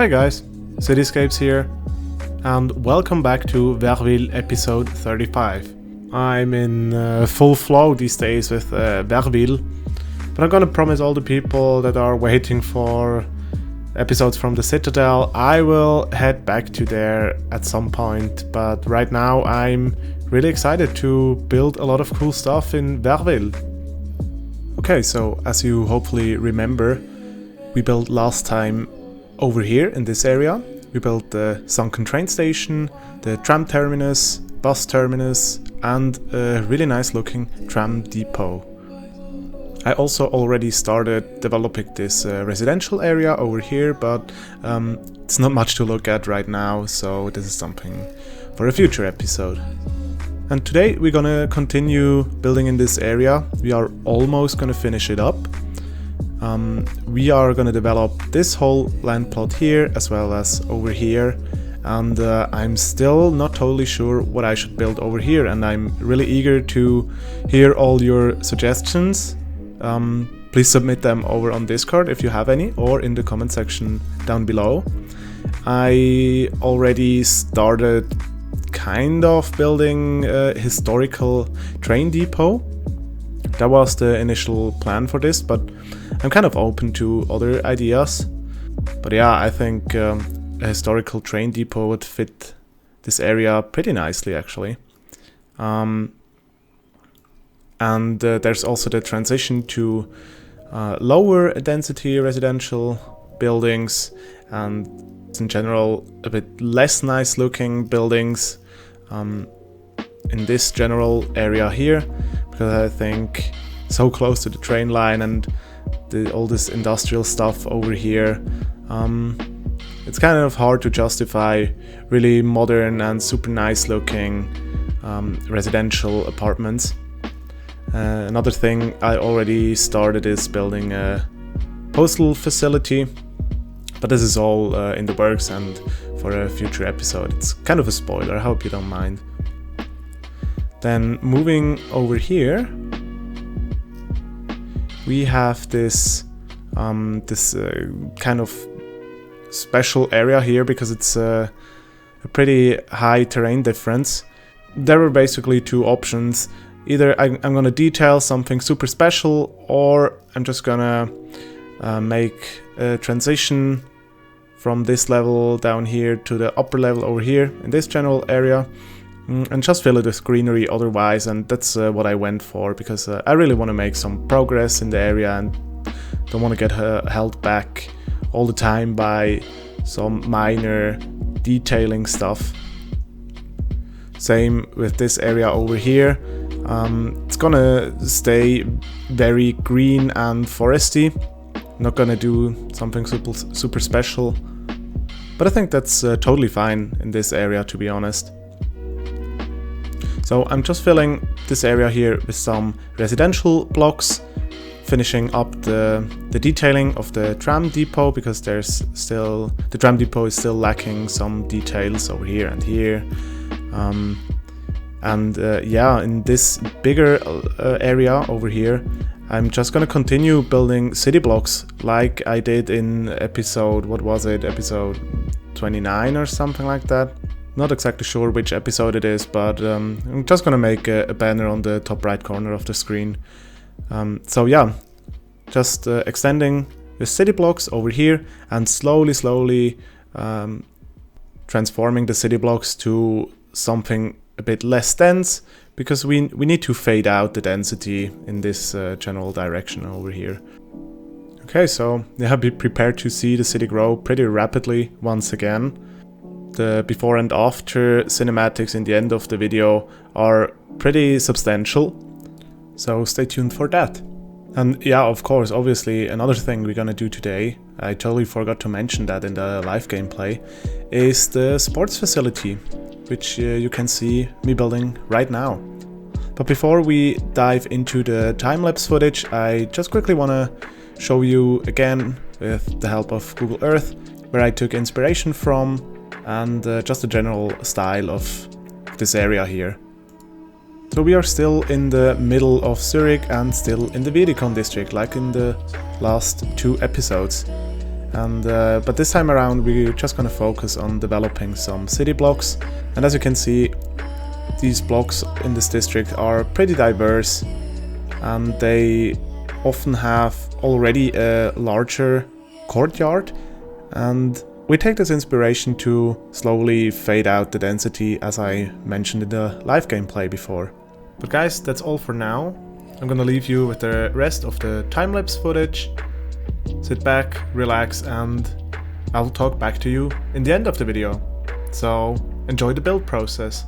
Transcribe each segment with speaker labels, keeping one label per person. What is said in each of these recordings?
Speaker 1: Hi guys, CityScapes here, and welcome back to Verville episode 35. I'm in full flow these days with Verville, but I'm gonna promise all the people that are waiting for episodes from the Citadel, I will head back to there at some point, but right now I'm really excited to build a lot of cool stuff in Verville. Okay, so as you hopefully remember, we built last time over here in this area. We built the sunken train station, the tram terminus, bus terminus, and a really nice looking tram depot. I also already started developing this residential area over here, but it's not much to look at right now, so this is something for a future episode. And today we're gonna continue building in this area. We are almost gonna finish it up. We are gonna develop this whole land plot here as well as over here, and I'm still not totally sure what I should build over here, and I'm really eager to hear all your suggestions. Please submit them over on Discord if you have any, or in the comment section down below. I already started kind of building a historical train depot. That was the initial plan for this, but I'm kind of open to other ideas. But yeah, I think a historical train depot would fit this area pretty nicely, actually. And there's also the transition to lower density residential buildings, and in general a bit less nice looking buildings in this general area here, because I think so close to the train line and all this industrial stuff over here, it's kind of hard to justify really modern and super nice looking residential apartments. Another thing I already started is building a postal facility, but this is all in the works and for a future episode. It's kind of a spoiler, I hope you don't mind. Then moving over here, we have this kind of special area here because it's a pretty high terrain difference. There were basically two options. Either I'm gonna detail something super special, or I'm just gonna make a transition from this level down here to the upper level over here in this general area, and just fill it with greenery otherwise. And that's what I went for, because I really want to make some progress in the area and don't want to get held back all the time by some minor detailing stuff. Same with this area over here. It's gonna stay very green and foresty. Not gonna do something super special, but I think that's totally fine in this area, to be honest. So I'm just filling this area here with some residential blocks, finishing up the detailing of the tram depot, because the tram depot is still lacking some details over here and here. Yeah, in this bigger area over here, I'm just gonna continue building city blocks like I did in episode, what was it, episode 29 or something like that. Not exactly sure which episode it is, but I'm just gonna make a banner on the top right corner of the screen. So yeah, just extending the city blocks over here and slowly transforming the city blocks to something a bit less dense, because we need to fade out the density in this general direction over here. Okay, so yeah, be prepared to see the city grow pretty rapidly once again. The before and after cinematics in the end of the video are pretty substantial, so stay tuned for that. And yeah, of course, obviously another thing we're gonna do today, I totally forgot to mention that in the live gameplay, is the sports facility, which you can see me building right now. But before we dive into the time-lapse footage, I just quickly want to show you again, with the help of Google Earth, where I took inspiration from, and just the general style of this area here. So we are still in the middle of Zurich and still in the Vidicon district, like in the last two episodes. And but this time around we're just gonna focus on developing some city blocks. And as you can see, these blocks in this district are pretty diverse, and they often have already a larger courtyard, and we take this inspiration to slowly fade out the density, as I mentioned in the live gameplay before. But guys, that's all for now. I'm gonna leave you with the rest of the time-lapse footage. Sit back, relax, and I'll talk back to you in the end of the video. So enjoy the build process.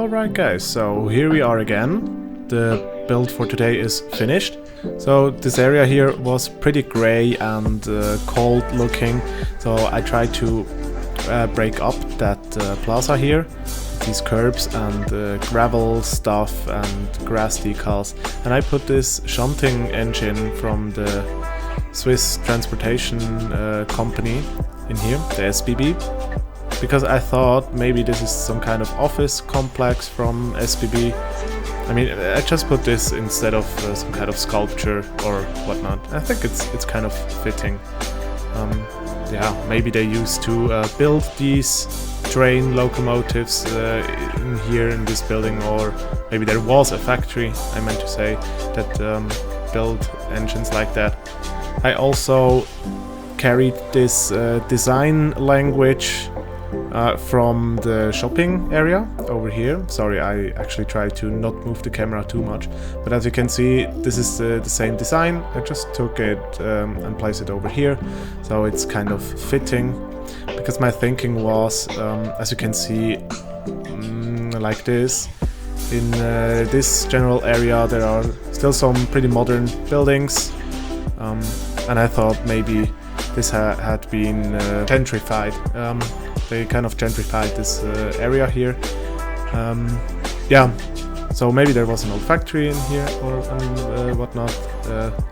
Speaker 1: Alright guys, so here we are again. The build for today is finished. So this area here was pretty grey and cold looking, so I tried to break up that plaza here, these curbs and gravel stuff and grass decals, and I put this shunting engine from the Swiss transportation company in here, the SBB, because I thought maybe this is some kind of office complex from SBB. I mean, I just put this instead of some kind of sculpture or whatnot. I think it's kind of fitting. Yeah, maybe they used to build these train locomotives in here in this building, or maybe there was a factory, I meant to say, that built engines like that. I also carried this design language from the shopping area over here. Sorry, I actually tried to not move the camera too much, but as you can see, this is the same design. I just took it and placed it over here, so it's kind of fitting, because my thinking was, as you can see, like this, in this general area there are still some pretty modern buildings, and I thought maybe this had been gentrified. They kind of gentrified this area here. Yeah, so maybe there was an old factory in here or whatnot,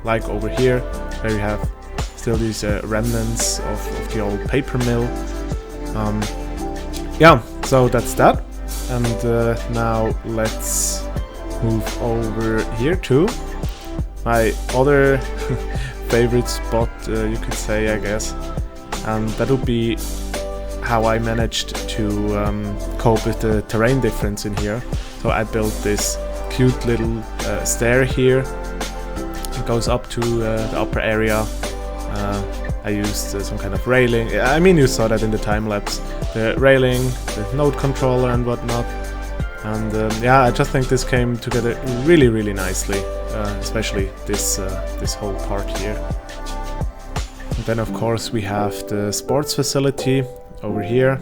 Speaker 1: like over here, where you have still these remnants of the old paper mill. Yeah, so that's that. And now let's move over here to my other favorite spot, you could say, I guess, and that would be how I managed to cope with the terrain difference in here. So I built this cute little stair here. It goes up to the upper area. I used some kind of railing. I mean, you saw that in the time lapse. The railing, the node controller and whatnot. And yeah, I just think this came together really, really nicely, especially this whole part here. And then of course we have the sports facility over here.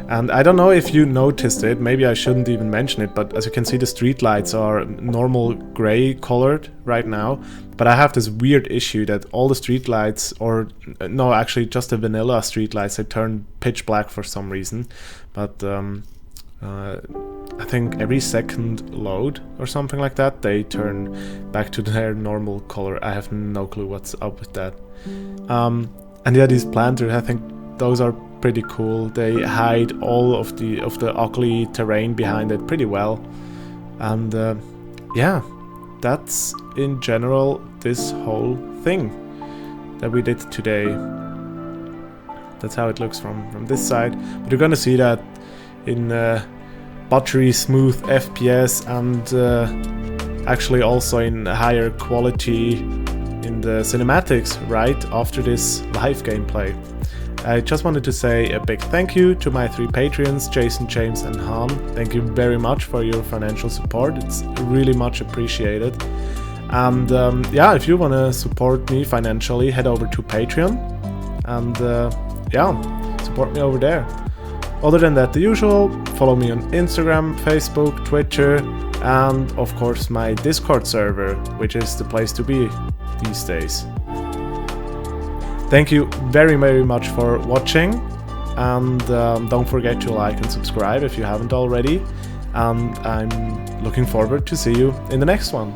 Speaker 1: And I don't know if you noticed it, maybe I shouldn't even mention it, but as you can see, the street lights are normal gray colored right now. But I have this weird issue that all the street lights, or no, actually just the vanilla street lights, they turn pitch black for some reason. But I think every second load or something like that, they turn back to their normal color. I have no clue what's up with that. And yeah, these planters, I think those are pretty cool. They hide all of the ugly terrain behind it pretty well. And yeah, that's in general this whole thing that we did today. That's how it looks from this side. But you're gonna see that in buttery smooth FPS and actually also in higher quality in the cinematics right after this live gameplay. I just wanted to say a big thank you to my 3 Patreons, Jason, James and Han. Thank you very much for your financial support, it's really much appreciated. And yeah, if you want to support me financially, head over to Patreon and yeah, support me over there. Other than that, the usual, follow me on Instagram, Facebook, Twitter, and of course my Discord server, which is the place to be these days. Thank you very, very much for watching, and don't forget to like and subscribe if you haven't already, and I'm looking forward to see you in the next one.